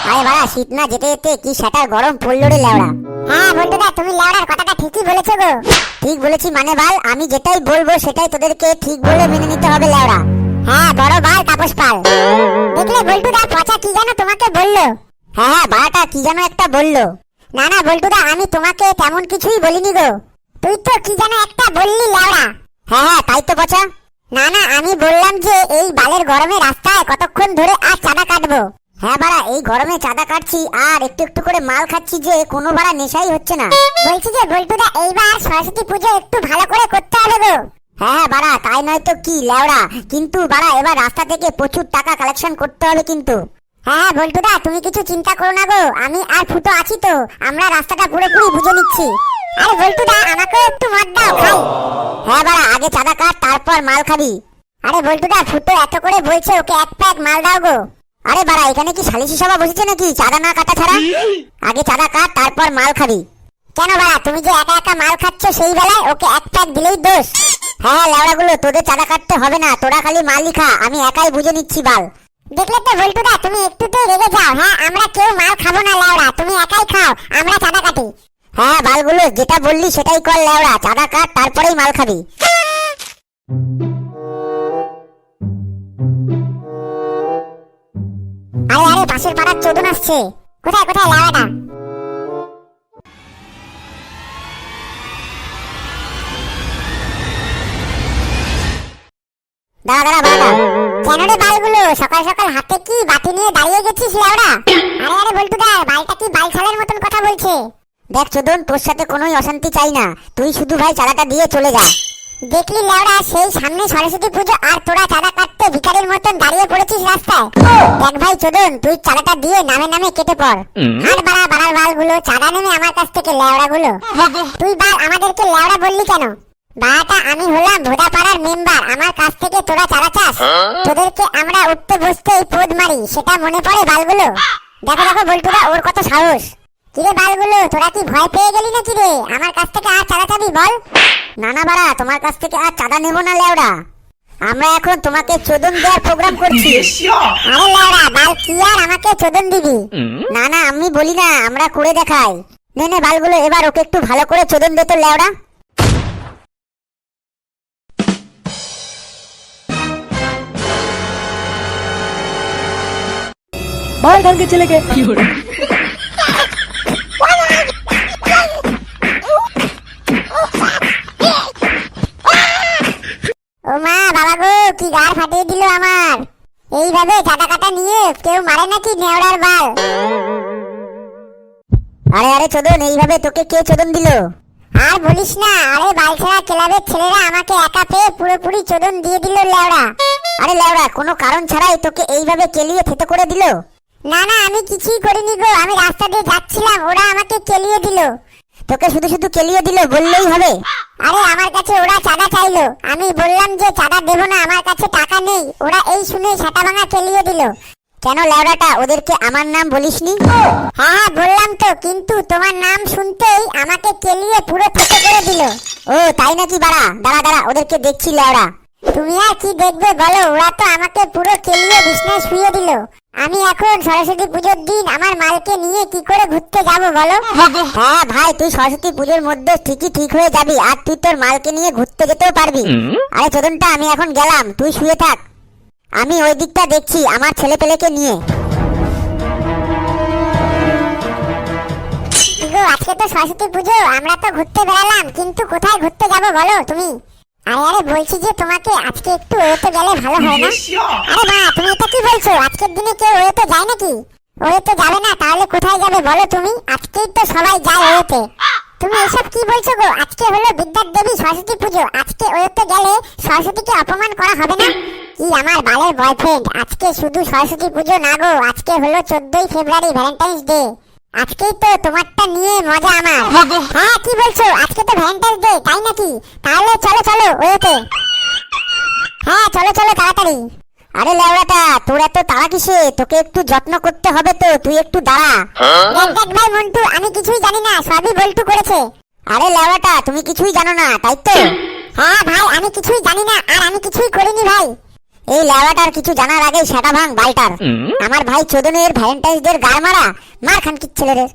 আরে বাড়া শীত না যেতে যেতে কি সেটার গরম পড়লো রে লেওড়া। হ্যাঁ বন্ধুরা, তুমি লেওড়ার কথাটা ঠিকই বলেছো গো। ঠিক বলেছি মানে বাল, আমি যেটাই বলবো সেটাই তোদেরকে ঠিক বলে মেনে নিতে হবে লেওড়া। হ্যাঁ বড় বাল তাপস পাল। দেখলে বল্টুদা পচা কি যেন তোমাকে বললো। হ্যাঁ হ্যাঁ বাড়াটা কি যেন একটা বললো। না না বল্টুদা, আমি তোমাকে তেমন কিছুই বলিনি গো। তুই তো কি যেন একটা বললি লেওড়া। হ্যাঁ হ্যাঁ তাই তো পচা। না না, আমি বললাম যে এই বালের গরমে রাস্তায় কতক্ষণ ধরে আর চাঁদা কাটবো। হ্যাঁ বাড়া, এই গরমে চাঁদা কাটছি আর একটু একটু করে মাল খাচ্ছি যে কোনো বাড়া নেশাই হচ্ছে না। বলছি যে বল্টুদা, এইবার সরস্বতী পুজো একটু ভালো করে করতে হবে গো। হ্যাঁ হ্যাঁ বাড়া, তাই নয় তো কি লেওড়া। কিন্তু বাড়া এবার রাস্তা থেকে প্রচুর টাকা কালেকশন করতে হবে কিন্তু। হ্যাঁ বল্টুদা, তুমি কিছু চিন্তা করো না গো, আমি আর ফুটো আছি তো, আমরা রাস্তাটা পুরোপুরি বুঝে নিচ্ছি। আরে বল্টুদা, আমাকেও একটু মদ দাও খাই। হ্যাঁ বাড়া, আগে চাঁদা কাট তারপর মাল খাবি। আরে বল্টুদা, ফুটো এত করে বলছে, ওকে এক প্যাক মাল দাও গো। আরে বাড়া, এখানে কি সালিশি সভা বসেছে নাকি চাঁদা না কাটা ছাড়া? আগে চাঁদা কাট তারপর মাল খাবি। কেন বাড়া, তুমি যে একা একা মাল খাচ্ছ সেই বেলায় ওকে এক প্যাক দিলেই দোষ। হ্যাঁ লেওড়া গুলো, তোদের চাঁদা কাটতে হবে না, তোরা খালি মালই খা, আমি একাই বুঝে নিচ্ছি বাল। দেখলে তো বল্টুদা, তুমি একটুতেই রেগে যাও। হ্যাঁ, আমরা কেউ মাল খাবো না লেওড়া, তুমি একাই খাও, আমরা চাঁদা কাটি। হ্যাঁ বালগুলো, যেটা বললি সেটাই কর লেওড়া, চাঁদা কাট তারপরেই মাল খাবি। আরে আরে, পাশের পাড়ার চোদন আসছে। কোথায় কোথায় লেওড়াটা? দাঁড়া দাঁড়া বাড়া। কেন রে বালগুলো, সকাল সকাল হাতে কি বাটি নিয়ে দাঁড়িয়ে গেছিস লেওড়া? আরে আরে বল্টুদা, বালটা কি বালছালের মতন কথা বলছে। দেখ চোদন, তোর সাথে কোনোই অশান্তি চাই না, তুই শুধু ভাই চাঁদাটা দিয়ে চলে যা। দেখলি লেওড়া, সেই সামনে সরস্বতী পুজো আর তোরা চাঁদা কাটতে ভিখারির মতন দাঁড়িয়ে পড়েছিস রাস্তায়। দেখ ভাই চোদন, তুই চাঁদাটা দিয়ে নামে নামে কেটে পড়। আর বাড়া বাড়ার বালগুলো, চাঁদা নেমে আমার কাছ থেকে লেওড়া গুলো। তুই বাল আমাদেরকে লেওড়া বললি কেন? বাটা, আমি হলাম ভোদা পাড়ার মেম্বার, আমার কাছ থেকে তোরা চাঁদা চাস? তোদেরকে আমরা উঠতে বসতেই পোদ মারি, সেটা মনে পড়ে বালগুলো? দেখো দেখো বল্টুদা, ওর কত সাহস। কিরে বালগুলো, তোরা কি ভয় পেয়ে গেলি নাকি রে? আমার কাছ থেকে আর চাঁদা চাবি বল? না না বাড়া, তোমার কাছ থেকে আর চাঁদা নেবো না লেওড়া, আমরা এখন তোমাকে চোদন দেওয়ার প্রোগ্রাম করছি। আরে লেওড়া বাল, কি আর আমাকে চোদন দিবি? না না, আমি বলি না, আমরা করে দেখাই। নে নে বালগুলো, এবার ওকে একটু ভালো করে চোদন দে তো লেওড়া। বল ঢঙ্গে ছেলেকে। ও মা বাবা গো, কি গার ফাটিয়ে দিল আমার। এইভাবে চাঁদা কাটা নিয়ে কেউ মারে নাকি নেওড়ার বাল? আরে আরে চোদন, এইভাবে তোকে কে চোদন দিল? আর বলিস না, আরে বালছেড়া ক্লাবের ছেলেরা আমাকে একা পেয়ে পুরোপুরি চোদন দিয়ে দিল লেওড়া। আরে লেওড়া, কোনো কারণ ছাড়াই তোকে এইভাবে কেলিয়ে থেতে করে দিল? না না, আমি কিছুই করিনি গো, আমি রাস্তা দিয়ে যাচ্ছিলাম, ওরা আমাকে কেলিয়ে দিল। তোকে শুধু শুধু কেলিয়ে দিল বললেই হবে? আরে আমার কাছে ওরা চাঁদা চাইলো, আমি বললাম যে চাঁদা দেবো না, আমার কাছে টাকা নেই। ওরা এই শুনে সেটা ভাঙা কেলিয়ে দিল। কেন লেওড়াটা, ওদেরকে আমার নাম বলিসনি? হ্যাঁ হ্যাঁ বললাম তো, কিন্তু তোমার নাম শুনতেই আমাকে কেলিয়ে পুরো থেতে করে দিল। ও তাই নাকি বাড়া, দাঁড়া দাঁড়া, ওদেরকে দেখছি লেওড়া। তুমি আর কি দেখবে বলো, ওরা তো আমাকে পুরো কেলিয়ে বিছনায় শুয়ে দিল। আমি এখন সরস্বতী পুজোর দিন আমার মালকে নিয়ে কি করে ঘুরতে যাব বলো? হ্যাঁ ভাই, তুই সরস্বতী পুজোর মধ্যে ঠিকই ঠিক হয়ে যাবি, আর তুই তোর মালকে নিয়ে ঘুরতে যেতেও পারবি। আরে চোদনটা, আমি এখন গেলাম, তুই শুয়ে থাক, আমি ওই দিকটা দেখছি আমার ছেলে পেলেকে নিয়ে। গো, আজকে তো সরস্বতী পুজো, আমরা তো ঘুরতে বেরালাম, কিন্তু কোথায় ঘুরতে যাব বলো তুমি? আরে আরে বলছি যে তোমাকে আজকে একটু ওয়েতে গেলে ভালো হয় না? আরে মা, তুমি এটা কি বলছো? আজকের দিনে কেউ ওয়েতে যায় নাকি? ওয়েতে যাবে না তাহলে কোথায় যাবে বলো তুমি? আজকেই তো সবাই যায় ওয়েতে। তুমি এসব কি বলছো গো? আজকে হলো বিদ্যার দেবী সরস্বতী পুজো, আজকে ওয়েতে গেলে সরস্বতীকে অপমান করা হবে না? কি আমার বালের বয়ফ্রেন্ড, আজকে শুধু সরস্বতী পুজো না গো, আজকে হলো 14ই ফেব্রুয়ারি, ভ্যালেন্টাইন্স ডে। আজকেই তো তোমারটা নিয়ে মজা আমার। হ্যাঁ কি বলছো, আজকে তো ভ্যালেন্টাইন্স ডে তাই নাকি? তাহলে চলো চলো ওয়েতে। হ্যাঁ চলো চলো তাড়াতাড়ি। আরে লেওড়াটা, তোর এত তাড়া কিসে? তোকে একটু যত্ন করতে হবে তো, তুই একটু দাঁড়া। দেখ দেখ ভাই মন্টু, আমি কিছুই জানি না, সবই বল্টু করেছে। আরে লেওড়াটা, তুমি কিছুই জানো না তাই তো? হ্যাঁ ভাই, আমি কিছুই জানি না, আর আমি কিছুই করিনি ভাই। এই লেওয়াটার কিছু জানার আগেই সেটা ভাঙ বালটার। আমার ভাই চোদনের ভ্যালেন্টাইন্স ডে গার মারা মার খানকির ছেলেদের।